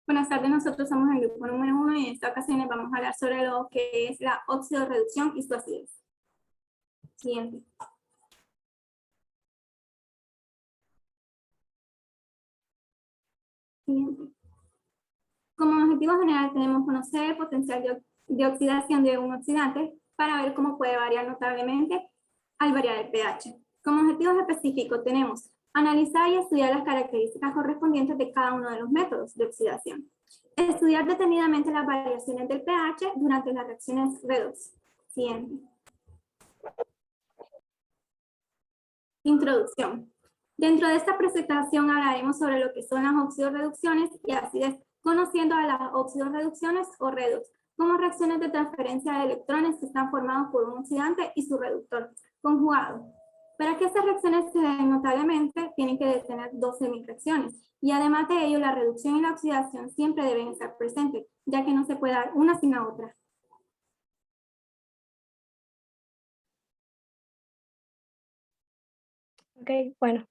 Buenas tardes, nosotros somos el grupo número 1 y en esta ocasión les vamos a hablar sobre lo que es la oxidorreducción y su acidez. Siguiente. Siguiente. Como objetivo general tenemos conocer el potencial de oxidación de un oxidante para ver cómo puede variar notablemente al variar el pH. Como objetivos específicos tenemos analizar y estudiar las características correspondientes de cada uno de los métodos de oxidación. Estudiar detenidamente las variaciones del pH durante las reacciones redox. Siguiente. Introducción. Dentro de esta presentación hablaremos sobre lo que son las oxidorreducciones y acidez, conociendo a las oxidorreducciones o redox como reacciones de transferencia de electrones que están formados por un oxidante y su reductor conjugado. Para que estas reacciones se den notablemente, tienen que tener dos semireacciones, y además de ello, la reducción y la oxidación siempre deben estar presentes, ya que no se puede dar una sin la otra. Ok, bueno.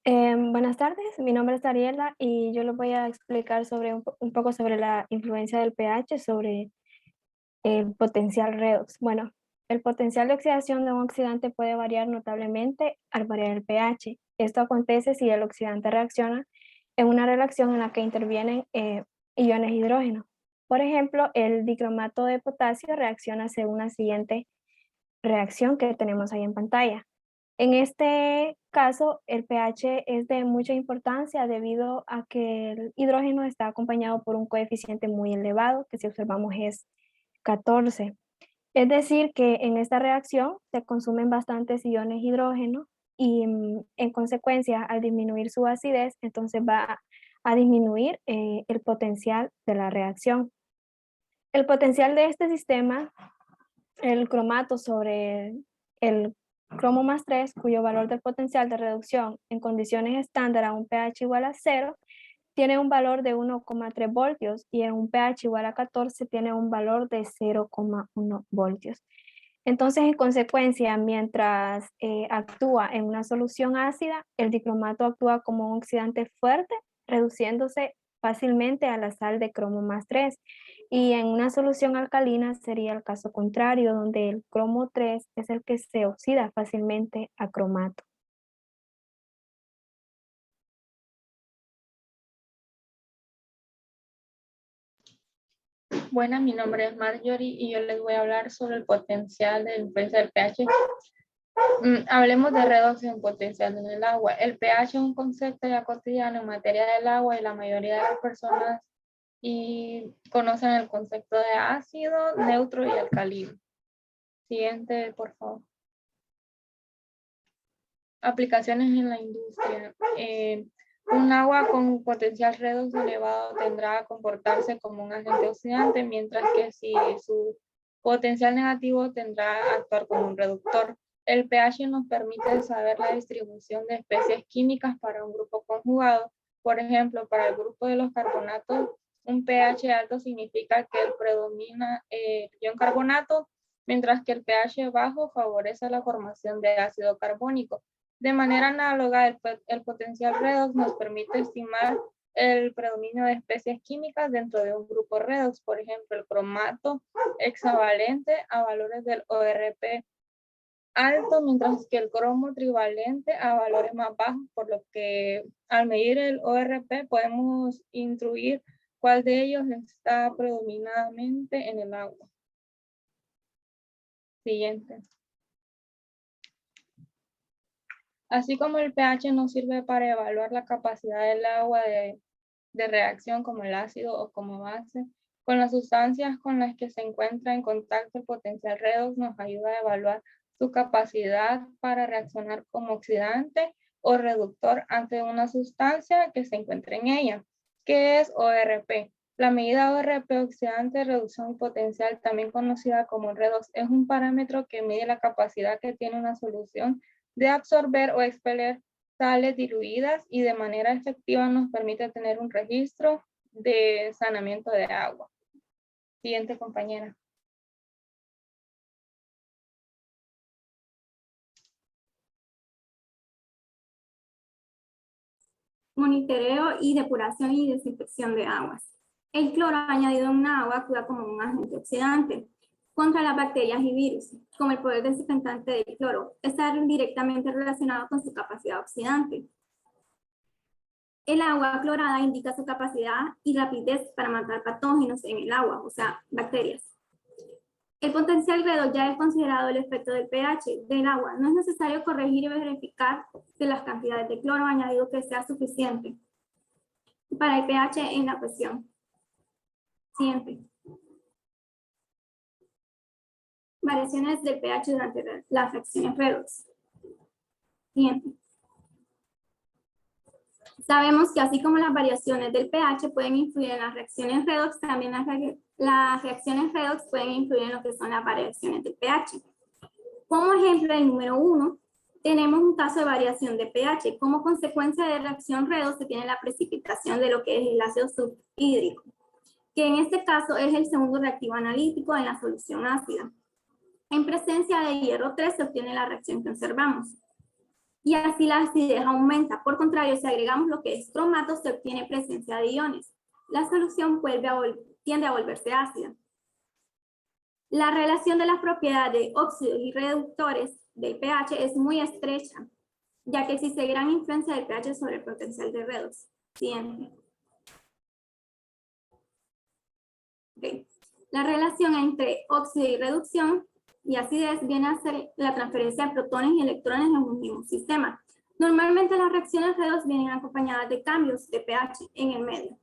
Buenas tardes, mi nombre es Ariela y yo les voy a explicar sobre un poco sobre la influencia del pH sobre el potencial redox. Bueno, el potencial de oxidación de un oxidante puede variar notablemente al variar el pH. Esto acontece si el oxidante reacciona en una reacción en la que intervienen iones hidrógeno. Por ejemplo, el dicromato de potasio reacciona según la siguiente reacción que tenemos ahí en pantalla. En este caso, el pH es de mucha importancia debido a que el hidrógeno está acompañado por un coeficiente muy elevado, que si observamos es 14. Es decir, que en esta reacción se consumen bastantes iones hidrógeno y en consecuencia, al disminuir su acidez, entonces va a disminuir el potencial de la reacción. El potencial de este sistema, el cromato sobre el cromo más 3, cuyo valor del potencial de reducción en condiciones estándar a un pH igual a 0, tiene un valor de 1,3 voltios y en un pH igual a 14 tiene un valor de 0,1 voltios. Entonces, en consecuencia, mientras actúa en una solución ácida, el dicromato actúa como un oxidante fuerte, reduciéndose fácilmente a la sal de cromo más 3. Y en una solución alcalina sería el caso contrario, donde el cromo 3 es el que se oxida fácilmente a cromato. Buenas, mi nombre es Marjorie y yo les voy a hablar sobre el potencial de influencia del pH. Hablemos de redox en potencial en el agua. El pH es un concepto ya cotidiano en materia del agua y la mayoría de las personas conocen el concepto de ácido, neutro y alcalino. Siguiente, por favor. Aplicaciones en la industria. Un agua con potencial redox elevado tendrá a comportarse como un agente oxidante, mientras que si su potencial negativo tendrá a actuar como un reductor. El pH nos permite saber la distribución de especies químicas para un grupo conjugado. Por ejemplo, para el grupo de los carbonatos, un pH alto significa que predomina el ion carbonato, mientras que el pH bajo favorece la formación de ácido carbónico. De manera análoga, el potencial redox nos permite estimar el predominio de especies químicas dentro de un grupo redox, por ejemplo, el cromato hexavalente a valores del ORP alto, mientras que el cromo trivalente a valores más bajos, por lo que al medir el ORP podemos intuir cuál de ellos está predominantemente en el agua. Siguiente. Así como el pH nos sirve para evaluar la capacidad del agua de reacción como el ácido o como base, con las sustancias con las que se encuentra en contacto el potencial redox nos ayuda a evaluar su capacidad para reaccionar como oxidante o reductor ante una sustancia que se encuentre en ella. ¿Qué es ORP? La medida ORP, oxidante, reducción potencial, también conocida como redox, es un parámetro que mide la capacidad que tiene una solución de absorber o expeler sales diluidas y de manera efectiva nos permite tener un registro de saneamiento de agua. Siguiente, compañera. Monitoreo y depuración y desinfección de aguas. El cloro añadido en un agua actúa como un agente oxidante contra las bacterias y virus, como el poder desinfectante del cloro está directamente relacionado con su capacidad oxidante. El agua clorada indica su capacidad y rapidez para matar patógenos en el agua, o sea, bacterias. El potencial redox ya es considerado el efecto del pH del agua. No es necesario corregir y verificar que las cantidades de cloro añadido que sea suficiente para el pH en la ecuación. Siguiente. Variaciones del pH durante las reacciones redox. Siguiente. Sabemos que así como las variaciones del pH pueden influir en las reacciones redox, también las reacciones redox pueden influir en lo que son las variaciones del pH. Como ejemplo, el número 1, tenemos un caso de variación de pH. Como consecuencia de reacción redox se tiene la precipitación de lo que es el ácido sulfhídrico, que en este caso es el segundo reactivo analítico en la solución ácida. En presencia de hierro 3 se obtiene la reacción que observamos. Y así la acidez aumenta. Por contrario, si agregamos lo que es cromato, se obtiene presencia de iones. La solución tiende a volverse ácida. La relación de las propiedades de óxidos y reductores del pH es muy estrecha, ya que existe gran influencia del pH sobre el potencial de redox. Siguiente. Okay. La relación entre óxido y reducción y acidez viene a ser la transferencia de protones y electrones en un mismo sistema. Normalmente las reacciones redox vienen acompañadas de cambios de pH en el medio.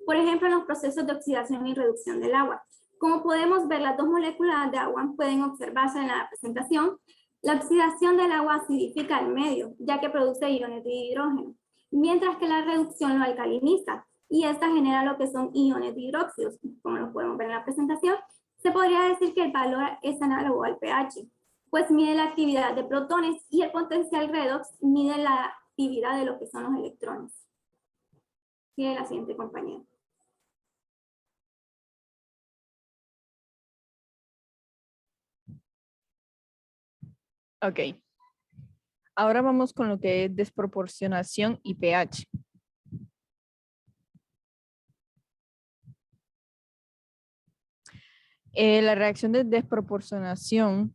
Por ejemplo, en los procesos de oxidación y reducción del agua. Como podemos ver, las dos moléculas de agua pueden observarse en la presentación. La oxidación del agua acidifica el medio, ya que produce iones de hidrógeno, mientras que la reducción lo alcaliniza, y esta genera lo que son iones de hidróxidos, como lo podemos ver en la presentación. Se podría decir que el valor es análogo al pH, pues mide la actividad de protones y el potencial redox mide la actividad de lo que son los electrones. Sigue la siguiente compañera. Ok. Ahora vamos con lo que es desproporcionación y pH. La reacción de desproporcionación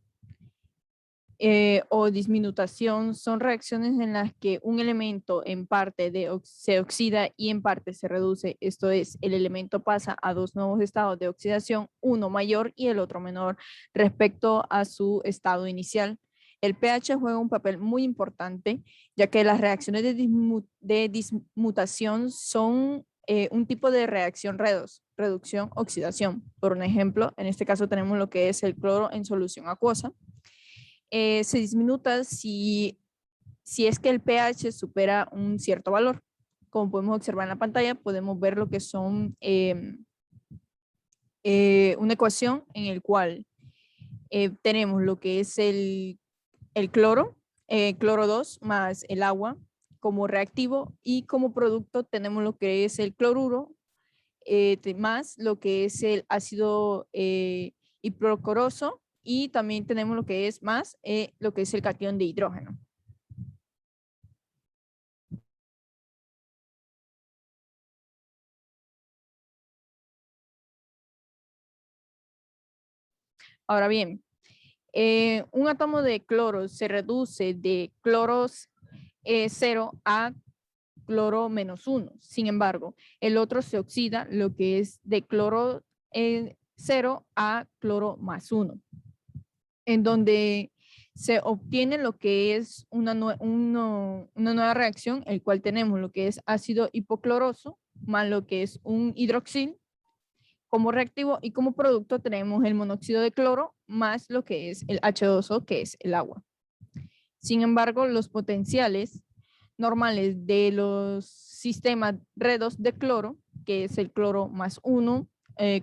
o disminutación son reacciones en las que un elemento en parte se oxida y en parte se reduce. Esto es, el elemento pasa a dos nuevos estados de oxidación, uno mayor y el otro menor respecto a su estado inicial. El pH juega un papel muy importante, ya que las reacciones de dismutación son un tipo de reacción redox, reducción, oxidación. Por un ejemplo, en este caso tenemos lo que es el cloro en solución acuosa. Se disminuta si es que el pH supera un cierto valor. Como podemos observar en la pantalla, podemos ver lo que son una ecuación en el cual tenemos lo que es el cloro, cloro 2 más el agua como reactivo, y como producto tenemos lo que es el cloruro más lo que es el ácido hipocloroso, y también tenemos lo que es más lo que es el catión de hidrógeno. Ahora bien, un átomo de cloro se reduce de cloros 0 a cloro -1. Sin embargo, el otro se oxida, lo que es de cloro 0 a cloro +1, en donde se obtiene lo que es una nueva reacción, el cual tenemos lo que es ácido hipocloroso más lo que es un hidroxil como reactivo, y como producto tenemos el monóxido de cloro más lo que es el H2O, que es el agua. Sin embargo, los potenciales normales de los sistemas redox de cloro, que es el cloro +1,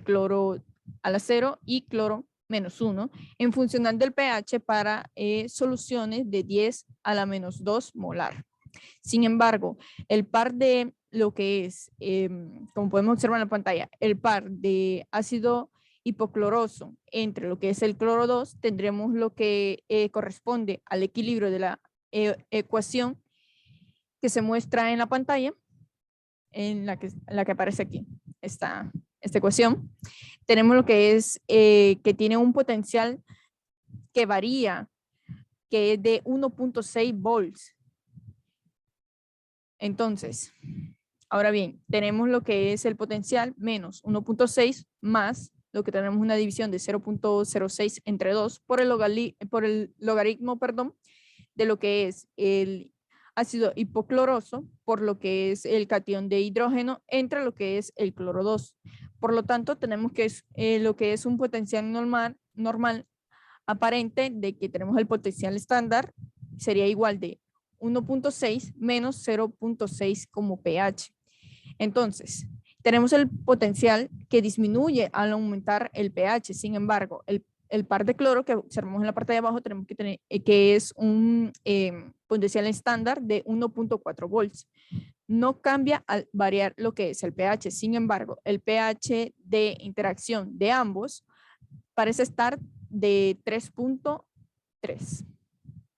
cloro a la 0 y cloro -1, en funcional del pH para soluciones de 10 a la -2 molar. Sin embargo, el par de lo que es, como podemos observar en la pantalla, el par de ácido hipocloroso entre lo que es el cloro 2, tendremos lo que corresponde al equilibrio de la ecuación que se muestra en la pantalla, en la que aparece aquí, esta esta ecuación, tenemos lo que es que tiene un potencial que varía, que es de 1.6 volts. Entonces, ahora bien, tenemos lo que es el potencial menos 1.6 más lo que tenemos una división de 0.06 entre 2 por el logaritmo, de lo que es el ácido hipocloroso por lo que es el catión de hidrógeno entre lo que es el cloro 2. Por lo tanto, tenemos que lo que es un potencial normal aparente de que tenemos el potencial estándar sería igual de 1.6 menos 0.6 como pH. Entonces, tenemos el potencial que disminuye al aumentar el pH. Sin embargo, el par de cloro que observamos en la parte de abajo tenemos que tener que es un potencial estándar de 1.4 volts. No cambia al variar lo que es el pH. Sin embargo, el pH de interacción de ambos parece estar de 3.3.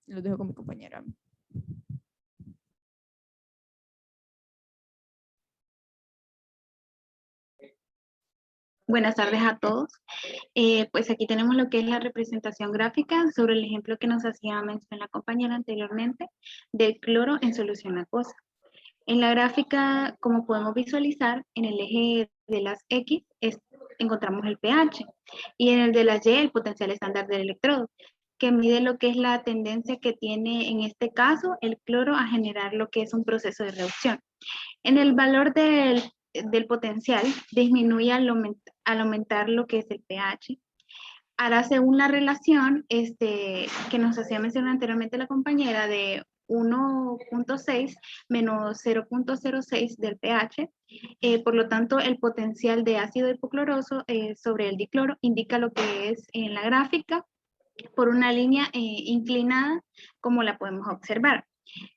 Lo dejo con mi compañera. Buenas tardes a todos. Pues aquí tenemos lo que es la representación gráfica sobre el ejemplo que nos hacía mención la compañera anteriormente del cloro en solución acuosa. En la gráfica, como podemos visualizar, en el eje de las X encontramos el pH y en el de las Y el potencial estándar del electrodo, que mide lo que es la tendencia que tiene en este caso el cloro a generar lo que es un proceso de reducción. En el valor del potencial disminuye al aumentar lo que es el pH. Ahora, según la relación que nos hacía mencionar anteriormente la compañera de 1.6 menos 0.06 del pH, por lo tanto, el potencial de ácido hipocloroso sobre el dicloro indica lo que es en la gráfica por una línea inclinada, como la podemos observar.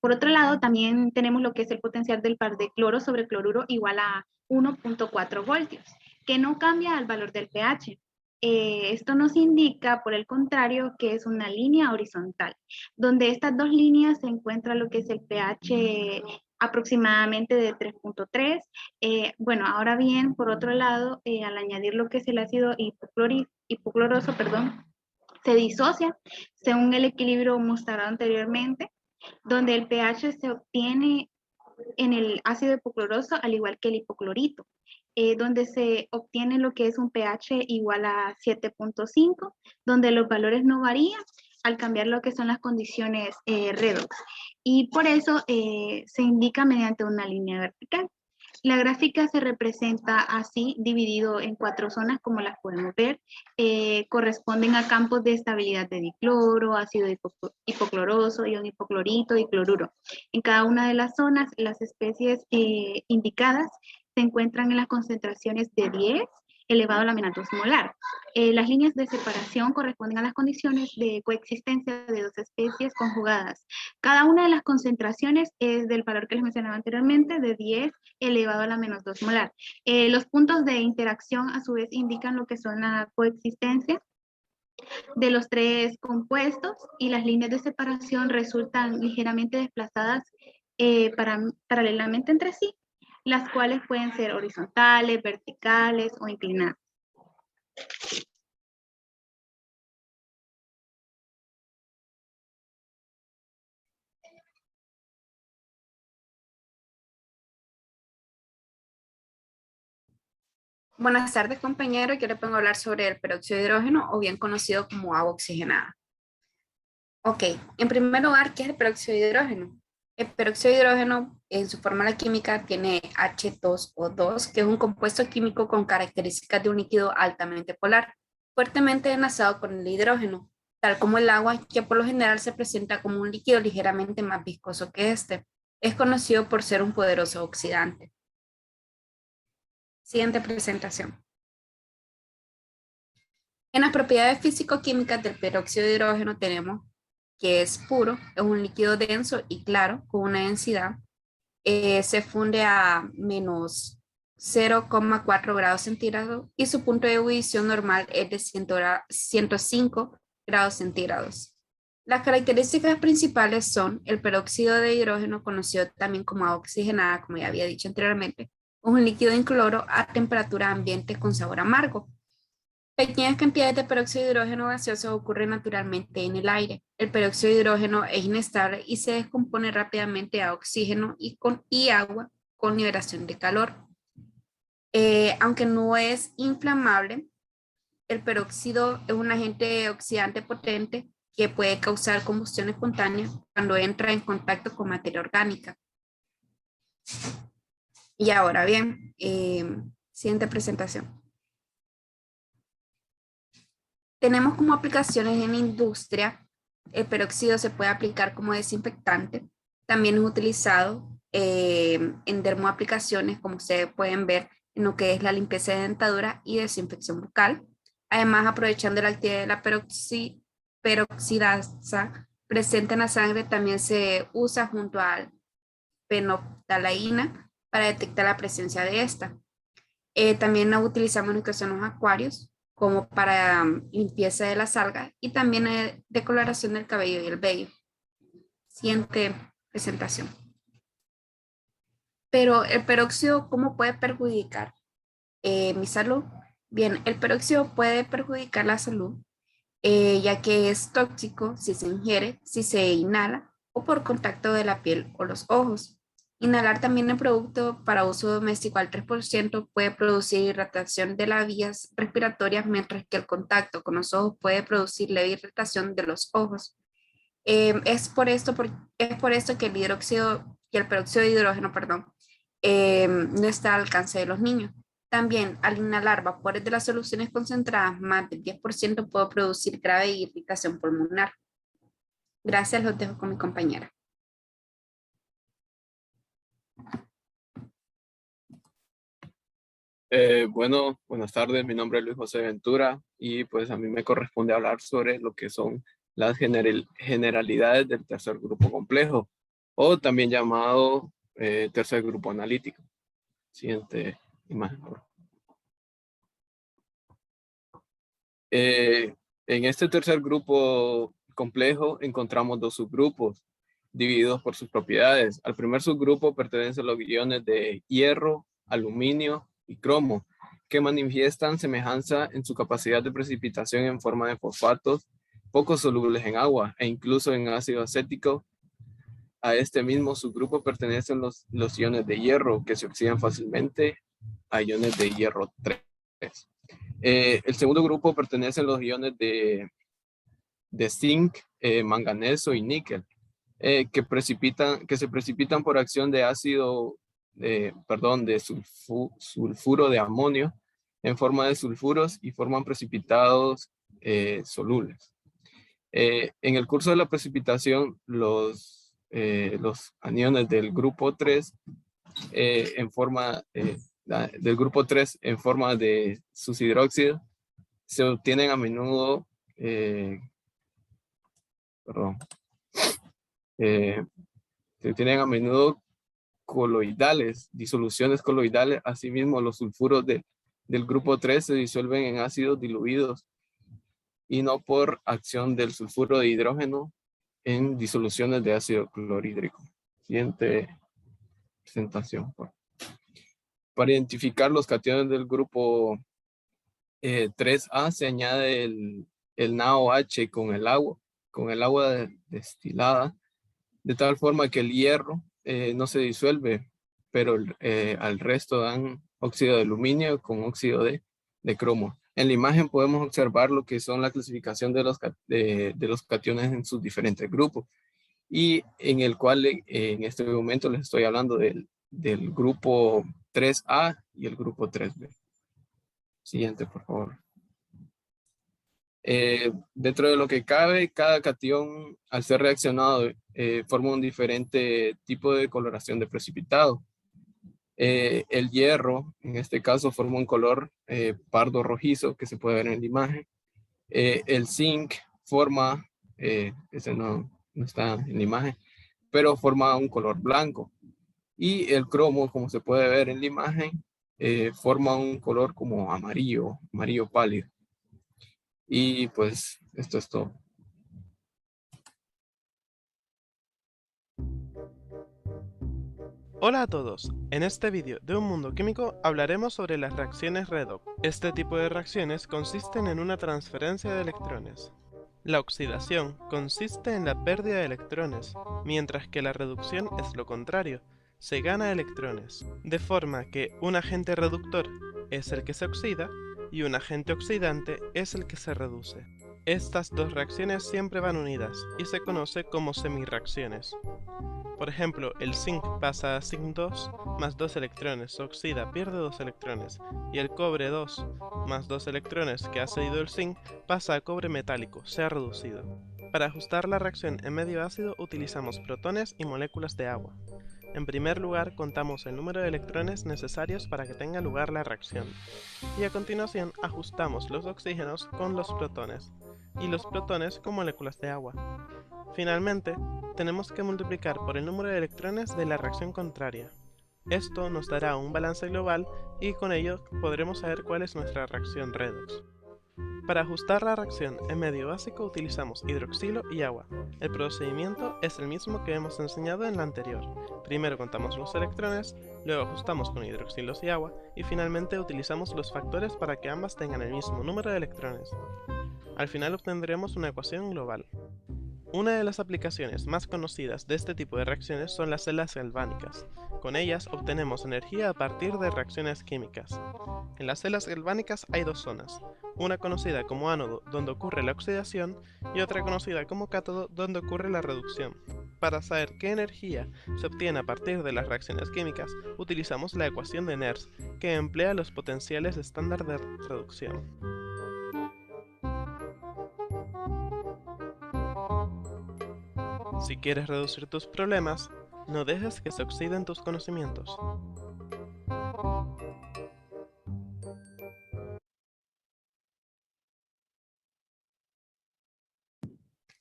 Por otro lado, también tenemos lo que es el potencial del par de cloro sobre cloruro igual a 1.4 voltios, que no cambia al valor del pH. Esto nos indica, por el contrario, que es una línea horizontal, donde estas dos líneas se encuentra lo que es el pH aproximadamente de 3.3. Bueno, ahora bien, por otro lado, al añadir lo que es el ácido hipocloroso, se disocia según el equilibrio mostrado anteriormente, donde el pH se obtiene en el ácido hipocloroso al igual que el hipoclorito, donde se obtiene lo que es un pH igual a 7.5, donde los valores no varían al cambiar lo que son las condiciones redox. Y por eso se indica mediante una línea vertical. La gráfica se representa así, dividido en 4 zonas, como las podemos ver. Corresponden a campos de estabilidad de dicloro, ácido hipocloroso, ion hipoclorito y cloruro. En cada una de las zonas, las especies indicadas se encuentran en las concentraciones de 10 elevado a la menos 2 molar. Las líneas de separación corresponden a las condiciones de coexistencia de dos especies conjugadas. Cada una de las concentraciones es del valor que les mencionaba anteriormente, de 10 elevado a la menos 2 molar. Los puntos de interacción a su vez indican lo que son la coexistencia de los 3 compuestos y las líneas de separación resultan ligeramente desplazadas paralelamente entre sí, las cuales pueden ser horizontales, verticales o inclinadas. Buenas tardes, compañero. Yo le vengo a hablar sobre el peróxido de hidrógeno, o bien conocido como agua oxigenada. Ok, en primer lugar, ¿qué es el peróxido de hidrógeno? El peróxido de hidrógeno, en su fórmula química, tiene H2O2, que es un compuesto químico con características de un líquido altamente polar, fuertemente enlazado con el hidrógeno, tal como el agua, que por lo general se presenta como un líquido ligeramente más viscoso que este. Es conocido por ser un poderoso oxidante. Siguiente presentación. En las propiedades físico-químicas del peróxido de hidrógeno tenemos que es puro, es un líquido denso y claro, con una densidad, se funde a menos 0,4 grados centígrados y su punto de ebullición normal es de 105 grados centígrados. Las características principales son el peróxido de hidrógeno, conocido también como agua oxigenada, como ya había dicho anteriormente, un líquido incoloro a temperatura ambiente con sabor amargo. Pequeñas cantidades de peróxido de hidrógeno gaseoso ocurren naturalmente en el aire. El peróxido de hidrógeno es inestable y se descompone rápidamente a oxígeno y agua con liberación de calor. Aunque no es inflamable, el peróxido es un agente oxidante potente que puede causar combustión espontánea cuando entra en contacto con materia orgánica. Y ahora bien, siguiente presentación. Tenemos como aplicaciones en la industria, el peróxido se puede aplicar como desinfectante. También es utilizado en dermoaplicaciones, como ustedes pueden ver, en lo que es la limpieza de dentadura y desinfección bucal. Además, aprovechando la actividad de la peroxidasa presente en la sangre, también se usa junto al fenolftaleína para detectar la presencia de esta. También la utilizamos en lo que son los acuarios, como para limpieza de las algas y también decoloración del cabello y el vello. Siguiente presentación. Pero el peróxido, ¿cómo puede perjudicar mi salud? Bien, el peróxido puede perjudicar la salud, ya que es tóxico si se ingiere, si se inhala o por contacto de la piel o los ojos. Inhalar también el producto para uso doméstico al 3% puede producir irritación de las vías respiratorias, mientras que el contacto con los ojos puede producir leve irritación de los ojos. Es por esto que el peróxido de hidrógeno, no está al alcance de los niños. También, al inhalar vapores de las soluciones concentradas, más del 10% puede producir grave irritación pulmonar. Gracias, los dejo con mi compañera. Bueno, buenas tardes, mi nombre es Luis José Ventura y pues a mí me corresponde hablar sobre lo que son las generalidades del tercer grupo complejo o también llamado tercer grupo analítico. Siguiente imagen, por favor. En este tercer grupo complejo encontramos dos subgrupos divididos por sus propiedades. Al primer subgrupo pertenecen los iones de hierro, aluminio y cromo, que manifiestan semejanza en su capacidad de precipitación en forma de fosfatos poco solubles en agua e incluso en ácido acético. A este mismo subgrupo pertenecen los iones de hierro, que se oxidan fácilmente a iones de hierro 3. El segundo grupo pertenecen los iones de zinc, manganeso y níquel, que se precipitan por acción de de sulfuro de amonio en forma de sulfuros y forman precipitados solubles. En el curso de la precipitación, los aniones del grupo 3 del grupo 3 en forma de sus hidróxidos se obtienen a menudo se obtienen a menudo coloidales, disoluciones coloidales. Asimismo, los sulfuros del grupo 3 se disuelven en ácidos diluidos y no por acción del sulfuro de hidrógeno en disoluciones de ácido clorhídrico. Siguiente presentación. Para identificar los cationes del grupo 3A se añade el NaOH con el agua destilada, de tal forma que el hierro no se disuelve, pero al resto dan óxido de aluminio con óxido de cromo. En la imagen podemos observar lo que son la clasificación de los cationes en sus diferentes grupos, y en el cual en este momento les estoy hablando del grupo 3A y el grupo 3B. Siguiente, por favor. Dentro de lo que cabe, cada cation, al ser reaccionado, forma un diferente tipo de coloración de precipitado. El hierro, en este caso, forma un color pardo rojizo, que se puede ver en la imagen. El zinc forma, ese no está en la imagen, pero forma un color blanco. Y el cromo, como se puede ver en la imagen, forma un color como amarillo pálido. Y pues esto es todo. Hola a todos, en este vídeo de Un Mundo Químico hablaremos sobre las reacciones redox. Este tipo de reacciones consisten en una transferencia de electrones. La oxidación consiste en la pérdida de electrones, mientras que la reducción es lo contrario, se gana electrones, de forma que un agente reductor es el que se oxida y un agente oxidante es el que se reduce. Estas dos reacciones siempre van unidas y se conoce como semirreacciones. Por ejemplo, el zinc pasa a zinc 2 más 2 electrones, se oxida, pierde 2 electrones, y el cobre 2 más 2 electrones que ha cedido el zinc pasa a cobre metálico, se ha reducido. Para ajustar la reacción en medio ácido utilizamos protones y moléculas de agua. En primer lugar, contamos el número de electrones necesarios para que tenga lugar la reacción, y a continuación ajustamos los oxígenos con los protones, y los protones con moléculas de agua. Finalmente, tenemos que multiplicar por el número de electrones de la reacción contraria. Esto nos dará un balance global y con ello podremos saber cuál es nuestra reacción redox. Para ajustar la reacción en medio básico utilizamos hidroxilo y agua. El procedimiento es el mismo que hemos enseñado en la anterior. Primero contamos los electrones, luego ajustamos con hidroxilos y agua y finalmente utilizamos los factores para que ambas tengan el mismo número de electrones. Al final obtendremos una ecuación global. Una de las aplicaciones más conocidas de este tipo de reacciones son las celdas galvánicas. Con ellas obtenemos energía a partir de reacciones químicas. En las celdas galvánicas hay dos zonas, una conocida como ánodo, donde ocurre la oxidación, y otra conocida como cátodo, donde ocurre la reducción. Para saber qué energía se obtiene a partir de las reacciones químicas, utilizamos la ecuación de Nernst, que emplea los potenciales estándar de reducción. Si quieres reducir tus problemas, no dejes que se oxiden tus conocimientos.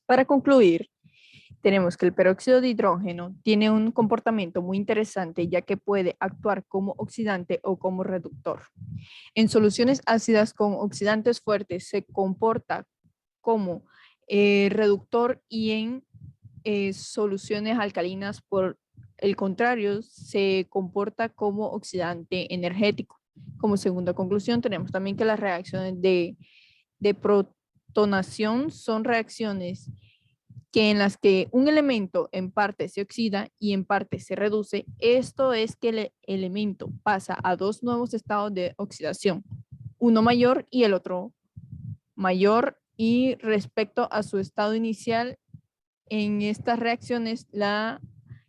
Para concluir, tenemos que el peróxido de hidrógeno tiene un comportamiento muy interesante ya que puede actuar como oxidante o como reductor. En soluciones ácidas con oxidantes fuertes se comporta como reductor y en soluciones alcalinas, por el contrario, se comporta como oxidante energético. Como segunda conclusión, tenemos también que las reacciones de protonación son reacciones en las que un elemento en parte se oxida y en parte se reduce. Esto es que el elemento pasa a dos nuevos estados de oxidación, uno mayor y el otro mayor, y respecto a su estado inicial, en estas reacciones la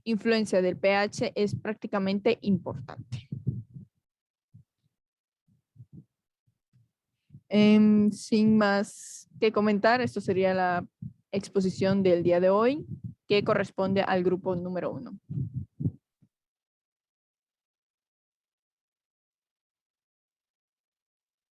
influencia del pH es prácticamente importante. Sin más que comentar, esto sería la exposición del día de hoy, que corresponde al grupo número 1.